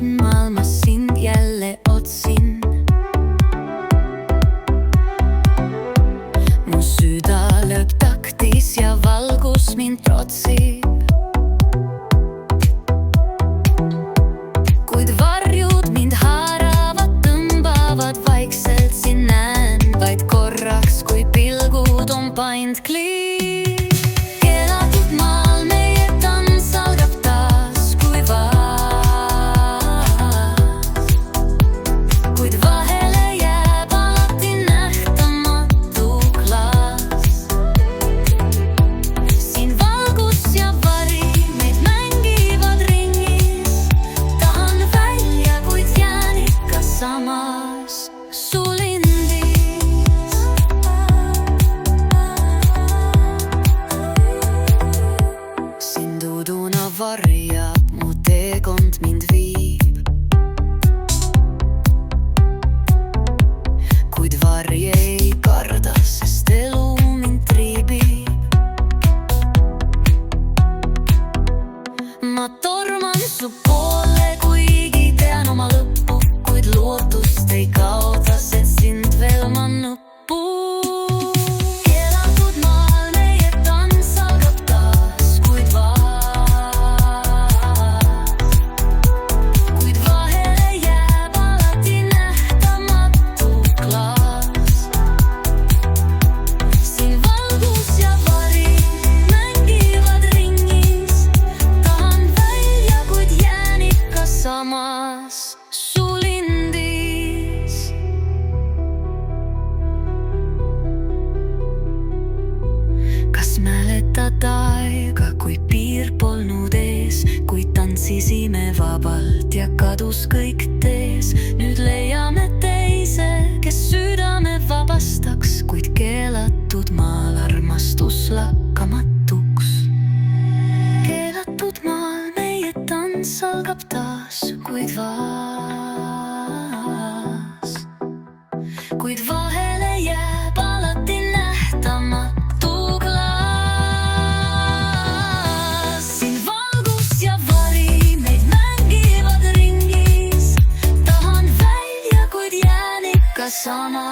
keelatud maailmas sind jälle otsin. Mu süda lööb taktis ja valgus mind trotsib. Kuid varjud mind haaravad, tõmbavad vaikselt, siin näen vaid korraks, kui pilgud on paindlikud. Varjab mu teekond mind viib, kuid varje ei karda, sest elu mind triibib. Ma torman su poole, kuigi tean oma lõppu, kuid lootust ei kaota, sest sind veel ma nõppu. Mäletad aega, kui piir polnud ees, kui tantsisime vabalt ja kadus kõik tees. Nüüd leiame teise, kes südame vabastaks, kuid keelatud maal armastus lakkamatuks. Keelatud maal meie tants algab taas, kuid vahele jääb alati nähtamatu. Samas